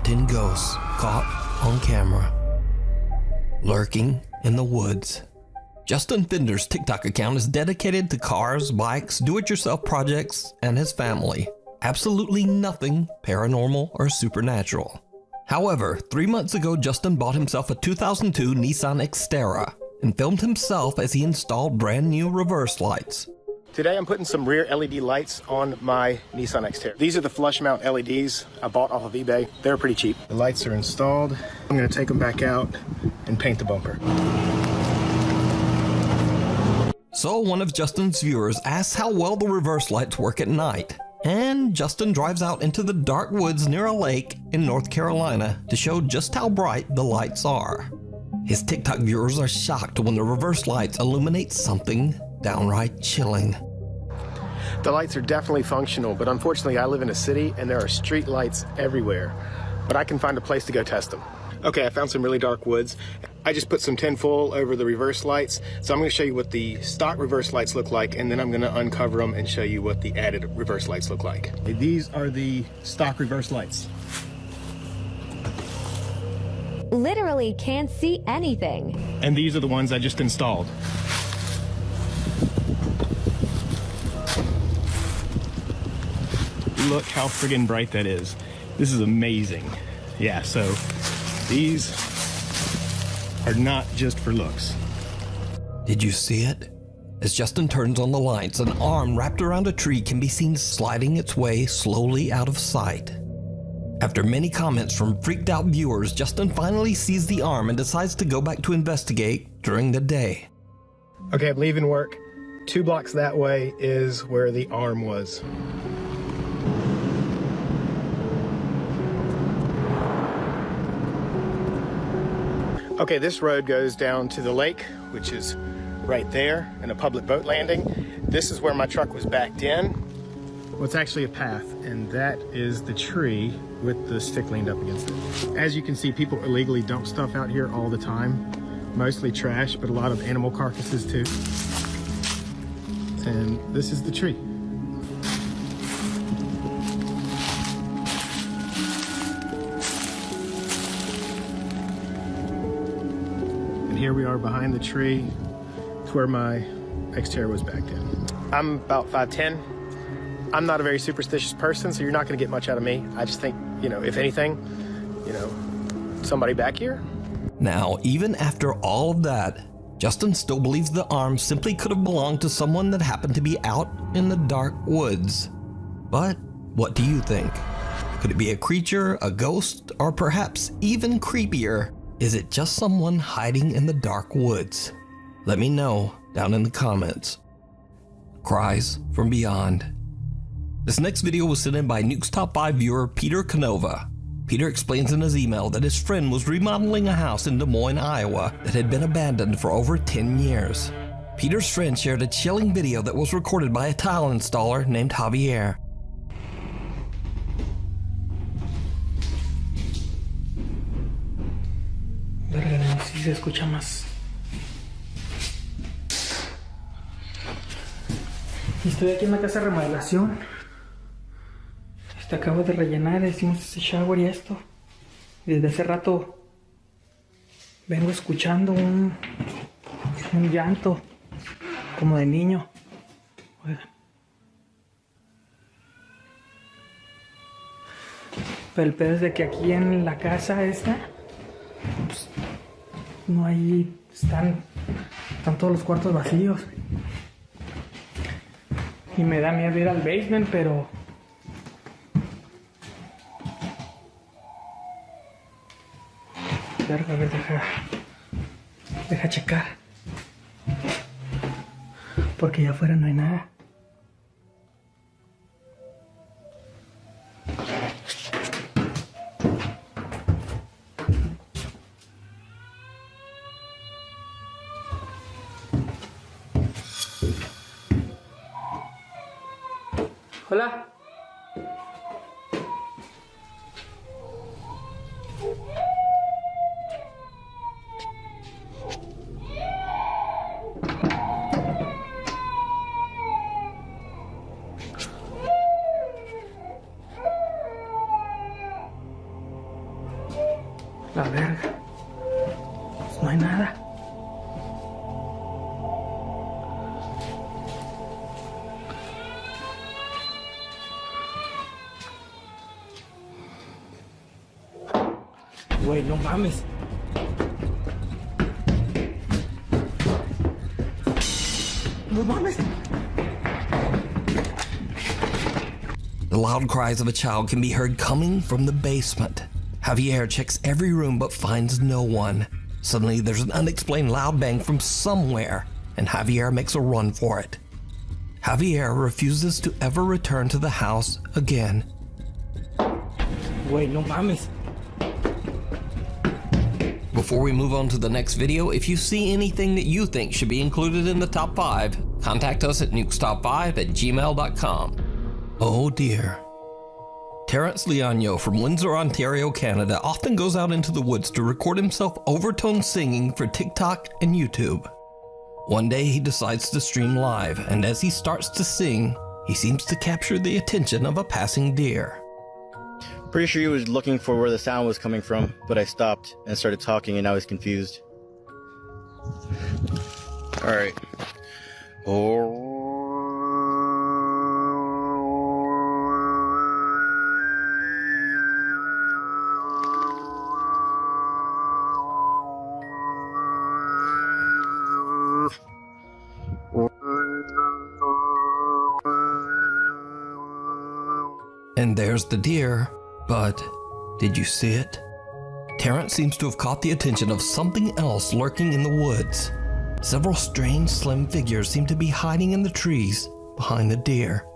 top 10 ghosts caught on camera. Lurking in the woods. Justin Fender's TikTok account is dedicated to cars, bikes, do-it-yourself projects, and his family. Absolutely nothing paranormal or supernatural. However, 3 months ago, Justin bought himself a 2002 Nissan Xterra and filmed himself as he installed brand new reverse lights. Today I'm putting some rear LED lights on my Nissan Xterra. These are the flush mount LEDs I bought off of eBay. They're pretty cheap. The lights are installed. I'm gonna take them back out and paint the bumper. So one of Justin's viewers asks how well the reverse lights work at night. And Justin drives out into the dark woods near a lake in North Carolina to show just how bright the lights are. His TikTok viewers are shocked when the reverse lights illuminate something downright chilling. The lights are definitely functional, but unfortunately I live in a city and there are street lights everywhere. But I can find a place to go test them. Okay, I found some really dark woods. I just put some tinfoil over the reverse lights. So I'm gonna show you what the stock reverse lights look like, and then I'm gonna uncover them and show you what the added reverse lights look like. These are the stock reverse lights. Literally can't see anything. And these are the ones I just installed. Look how friggin' bright that is. This is amazing. Yeah, so these are not just for looks. Did you see it? As Justin turns on the lights, an arm wrapped around a tree can be seen sliding its way slowly out of sight. After many comments from freaked out viewers, Justin finally sees the arm and decides to go back to investigate during the day. Okay, I'm leaving work. 2 blocks that way is where the arm was. Okay, this road goes down to the lake, which is right there, and a public boat landing. This is where my truck was backed in. Well, it's actually a path, and that is the tree with the stick leaned up against it. As you can see, people illegally dump stuff out here all the time. Mostly trash, but a lot of animal carcasses too. And this is the tree. And here we are behind the tree. It's where my Xterra was backed in. I'm about 5'10". I'm not a very superstitious person, so you're not gonna get much out of me. I just think, if anything, somebody back here. Now, even after all of that, Justin still believes the arm simply could have belonged to someone that happened to be out in the dark woods. But what do you think? Could it be a creature, a ghost, or perhaps even creepier? Is it just someone hiding in the dark woods? Let me know down in the comments. Cries from beyond. This next video was sent in by Nuke's Top 5 viewer Peter Canova. Peter explains in his email that his friend was remodeling a house in Des Moines, Iowa that had been abandoned for over 10 years. Peter's friend shared a chilling video that was recorded by a tile installer named Javier. Verga, sí se escucha más. Estoy aquí en la casa de remodelación. Acabo de rellenar, hicimos ese shower y esto. Desde hace rato vengo escuchando un llanto como de niño. Oigan. Pero el pedo es de que aquí en la casa esta, pues, no hay, están todos los cuartos vacíos. Y me da miedo ir al basement, pero a ver, deja checar, porque allá afuera no hay nada. Hola. La verga. No hay nada. Güey, no mames. No mames. The loud cries of a child can be heard coming from the basement. Javier checks every room but finds no one. Suddenly, there's an unexplained loud bang from somewhere, and Javier makes a run for it. Javier refuses to ever return to the house again. Güey, no mames. Before we move on to the next video, if you see anything that you think should be included in the top 5, contact us at nukestop5@gmail.com. Oh dear. Terrence Leonio from Windsor, Ontario, Canada often goes out into the woods to record himself overtone singing for TikTok and YouTube. One day he decides to stream live, and as he starts to sing, he seems to capture the attention of a passing deer. Pretty sure he was looking for where the sound was coming from, but I stopped and started talking and now he's confused. Alright. And there's the deer, but did you see it? Terrence seems to have caught the attention of something else lurking in the woods. Several strange, slim figures seem to be hiding in the trees behind the deer.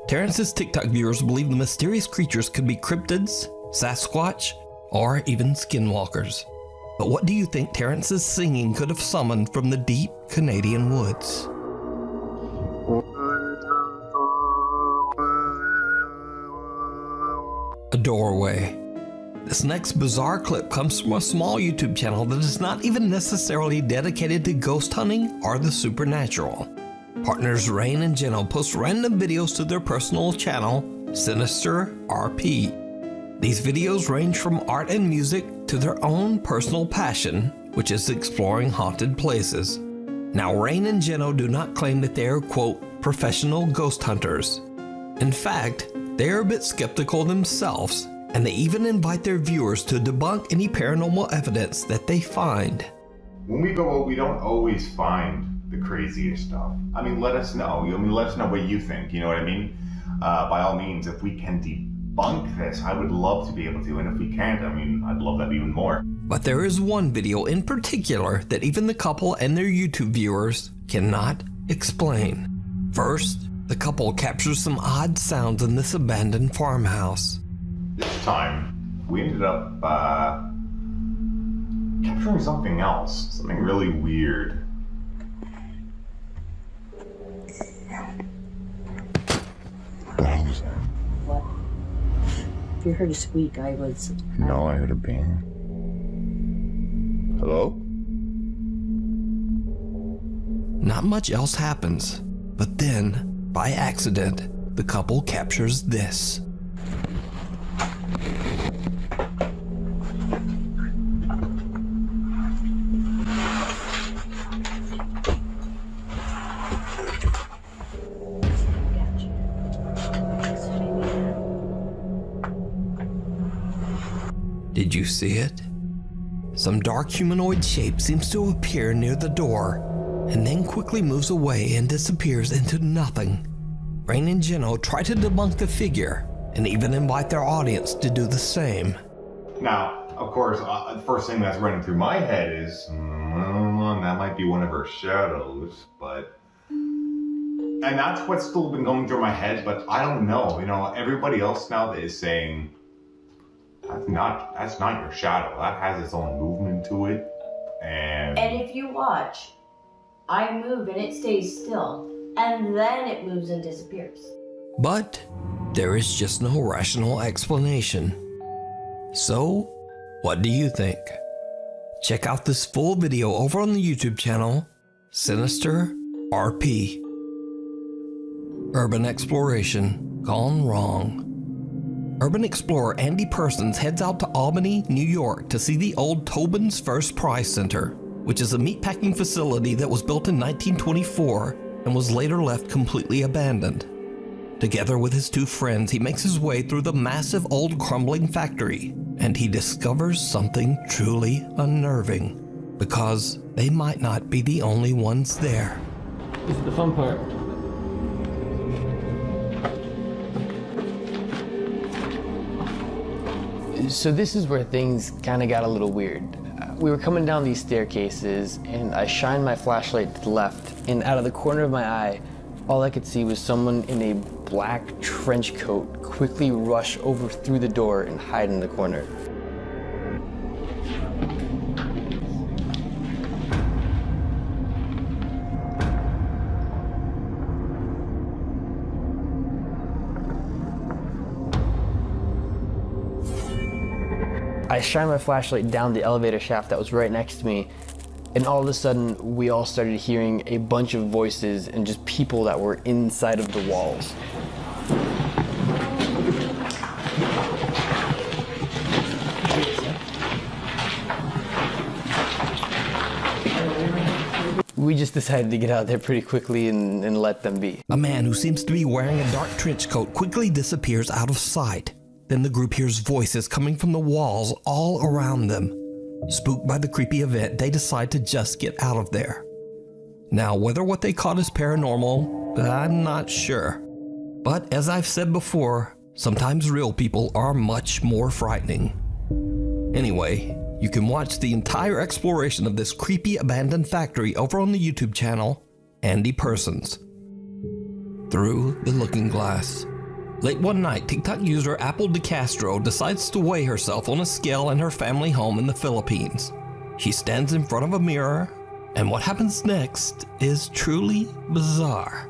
Terrence's TikTok viewers believe the mysterious creatures could be cryptids, Sasquatch, or even skinwalkers. But what do you think Terrence's singing could have summoned from the deep Canadian woods? A doorway. This next bizarre clip comes from a small YouTube channel that is not even necessarily dedicated to ghost hunting or the supernatural. Partners Rain and Jeno post random videos to their personal channel, Sinister RP. These videos range from art and music to their own personal passion, which is exploring haunted places. Now, Rain and Jeno do not claim that they are, quote, professional ghost hunters. In fact, they are a bit skeptical themselves, and they even invite their viewers to debunk any paranormal evidence that they find. When we go out, we don't always find the craziest stuff. I mean, let us know. Let us know what you think. You know what I mean? By all means, if we can debunk this, I would love to be able to. And if we can't, I mean, I'd love that even more. But there is one video in particular that even the couple and their YouTube viewers cannot explain. First, the couple captures some odd sounds in this abandoned farmhouse. This time, we ended up capturing something else, something really weird. What was that? What? If you heard a squeak, I was... No, I heard a bang. Hello? Not much else happens, but then, by accident, the couple captures this. Did you see it? Some dark humanoid shape seems to appear near the door, and then quickly moves away and disappears into nothing. Rain and Jeno try to debunk the figure, and even invite their audience to do the same. Now, of course, the first thing that's running through my head is, that might be one of her shadows, but... And that's what's still been going through my head, but I don't know. You know, everybody else now that is saying, that's not your shadow. That has its own movement to it, and if you watch, I move and it stays still, and then it moves and disappears. But there is just no rational explanation. So, what do you think? Check out this full video over on the YouTube channel, Sinister RP. Urban exploration gone wrong. urban explorer Andy Persons heads out to Albany, New York to see the old Tobin's First Prize Center, which is a meatpacking facility that was built in 1924 and was later left completely abandoned. Together with his two friends, he makes his way through the massive old crumbling factory, and he discovers something truly unnerving, because they might not be the only ones there. This is the fun part. So this is where things kind of got a little weird. We were coming down these staircases, and I shined my flashlight to the left, and out of the corner of my eye, all I could see was someone in a black trench coat quickly rush over through the door and hide in the corner. I shined my flashlight down the elevator shaft that was right next to me, and all of a sudden, we all started hearing a bunch of voices and just people that were inside of the walls. We just decided to get out there pretty quickly and let them be. A man who seems to be wearing a dark trench coat quickly disappears out of sight. Then the group hears voices coming from the walls all around them. Spooked by the creepy event, they decide to just get out of there. Now, whether what they caught is paranormal, I'm not sure. But as I've said before, sometimes real people are much more frightening. Anyway, you can watch the entire exploration of this creepy abandoned factory over on the YouTube channel, Andy Persons. Through the Looking Glass. Late one night, TikTok user Apple DeCastro decides to weigh herself on a scale in her family home in the Philippines. She stands in front of a mirror, and what happens next is truly bizarre.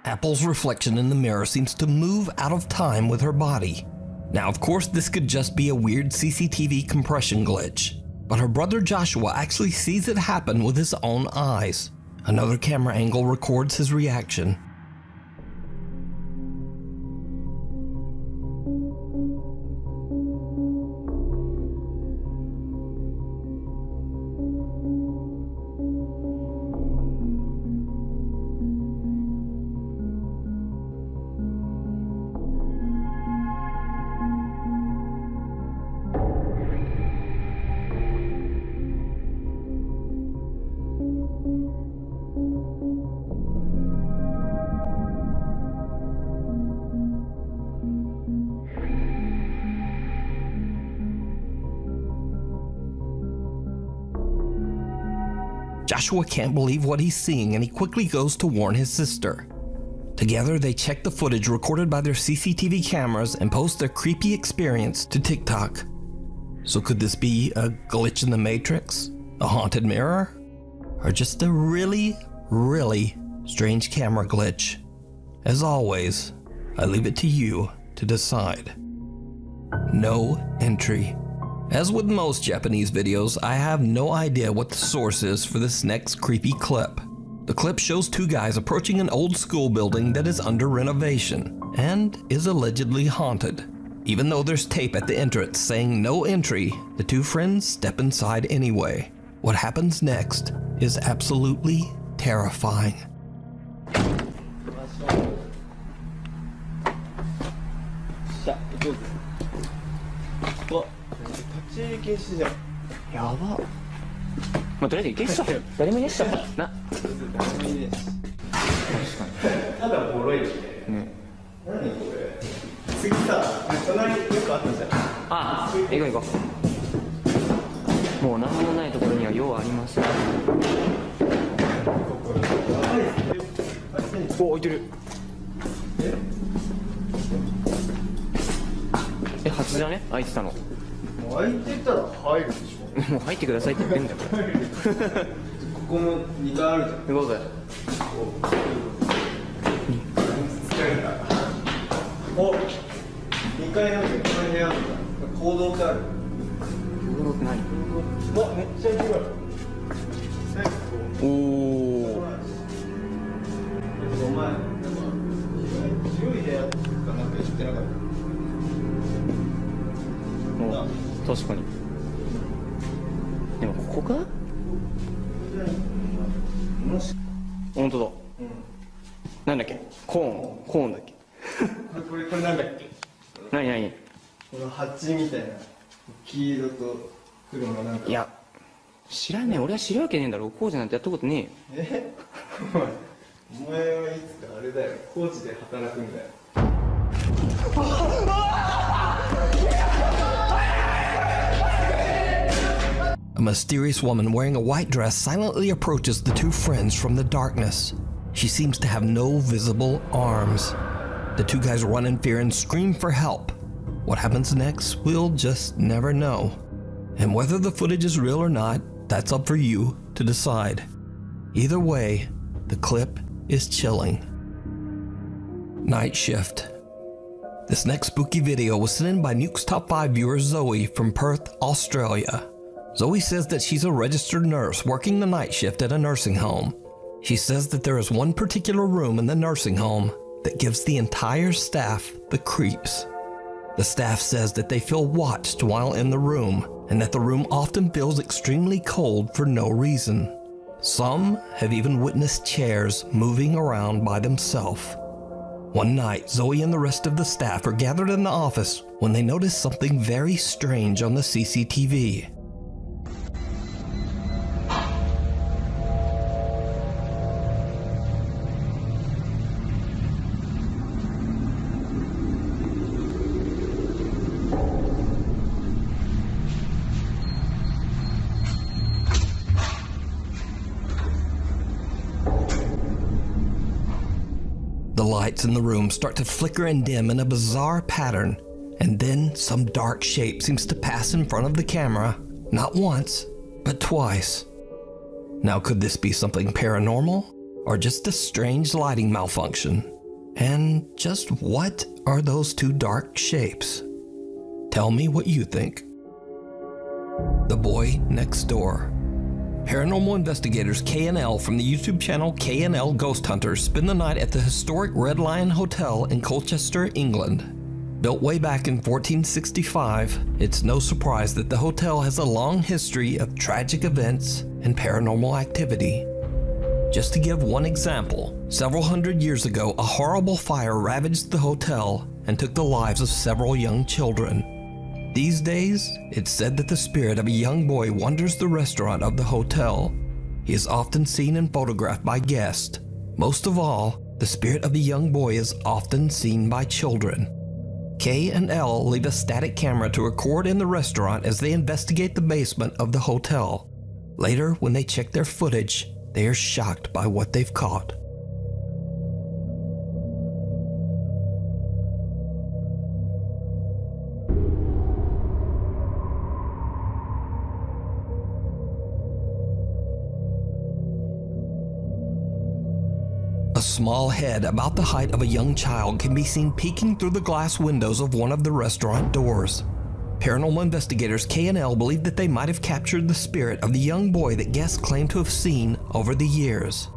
Apple's reflection in the mirror seems to move out of time with her body. Now, of course, this could just be a weird CCTV compression glitch, but her brother Joshua actually sees it happen with his own eyes. Another camera angle records his reaction. Joshua can't believe what he's seeing, and he quickly goes to warn his sister. Together, they check the footage recorded by their CCTV cameras and post their creepy experience to TikTok. So could this be a glitch in the Matrix? A haunted mirror? Or just a really, really strange camera glitch? As always, I leave it to you to decide. No entry. As with most Japanese videos, I have no idea what the source is for this next creepy clip. The clip shows two guys approaching an old school building that is under renovation and is allegedly haunted. Even though there's tape at the entrance saying no entry, the two friends step inside anyway. What happens next is absolutely terrifying. まあ、とりあえず行けっしょ。誰もいねっしょ。な。ただボロいよね。何これ。次さ、隣によくあったじゃん。ああ、行こう行こう。もう何もないところには用はありません。お、置いてる。初じゃね？開いてたの。開いてたら入るでしょ。もう入ってくださいって言ってんだよ。ここも2階あるじゃん。行こうぜ。お、2階なんだけど、この部屋なんだ。行動ってある？行動って何？わ、めっちゃ広い。おお。お前、広い部屋かなんか知ってなかった。確かに。でもここか？本当だ。なんだっけ？コーンだっけ？これなんだっけ？何？この鉢みたいな黄色と黒のなんか。いや、知らねえ。俺は知るわけねえんだろ。工事なんてやったことねえよ。お前はいつかあれだよ。工事で働くんだよ。A mysterious woman wearing a white dress silently approaches the two friends from the darkness. She seems to have no visible arms. The two guys run in fear and scream for help. What happens next, we'll just never know. And whether the footage is real or not, that's up for you to decide. Either way, the clip is chilling. Night Shift. This next spooky video was sent in by Nuke's Top 5 viewer Zoe from Perth, Australia. Zoe says that she's a registered nurse working the night shift at a nursing home. She says that there is one particular room in the nursing home that gives the entire staff the creeps. The staff says that they feel watched while in the room, and that the room often feels extremely cold for no reason. Some have even witnessed chairs moving around by themselves. One night, Zoe and the rest of the staff are gathered in the office when they notice something very strange on the CCTV. The lights in the room start to flicker and dim in a bizarre pattern, and then some dark shape seems to pass in front of the camera, not once, but twice. Now, could this be something paranormal, or just a strange lighting malfunction? And just what are those two dark shapes? Tell me what you think. The Boy Next Door. Paranormal investigators K&L from the YouTube channel K&L Ghost Hunters spend the night at the historic Red Lion Hotel in Colchester, England. Built way back in 1465, it's no surprise that the hotel has a long history of tragic events and paranormal activity. Just to give one example, several hundred years ago, a horrible fire ravaged the hotel and took the lives of several young children. These days, it's said that the spirit of a young boy wanders the restaurant of the hotel. He is often seen and photographed by guests. Most of all, the spirit of the young boy is often seen by children. K and L leave a static camera to record in the restaurant as they investigate the basement of the hotel. Later, when they check their footage, they are shocked by what they've caught. A small head about the height of a young child can be seen peeking through the glass windows of one of the restaurant doors. Paranormal investigators K&L believe that they might have captured the spirit of the young boy that guests claim to have seen over the years.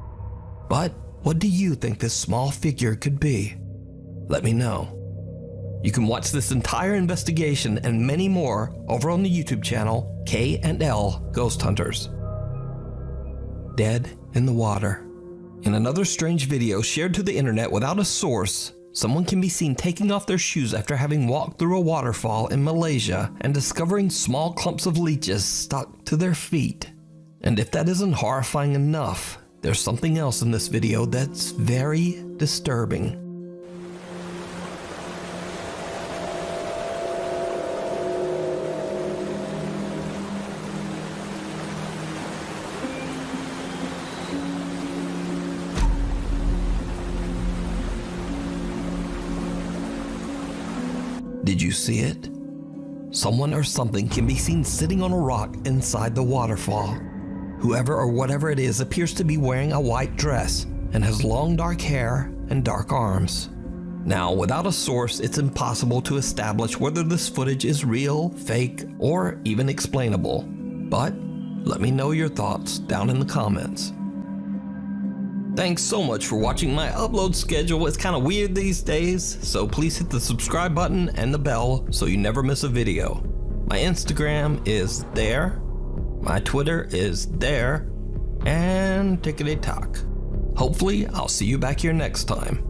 But what do you think this small figure could be? Let me know. You can watch this entire investigation and many more over on the YouTube channel K&L Ghost Hunters. Dead in the water. In another strange video shared to the internet without a source, someone can be seen taking off their shoes after having walked through a waterfall in Malaysia and discovering small clumps of leeches stuck to their feet. And if that isn't horrifying enough, there's something else in this video that's very disturbing. Did you see it? Someone or something can be seen sitting on a rock inside the waterfall. Whoever or whatever it is appears to be wearing a white dress and has long dark hair and dark arms. Now, without a source, it's impossible to establish whether this footage is real, fake, or even explainable. But let me know your thoughts down in the comments. Thanks so much for watching. My upload schedule is kind of weird these days, so please hit the subscribe button and the bell so you never miss a video. My Instagram is there, my Twitter is there, and tickety-tock. Hopefully, I'll see you back here next time.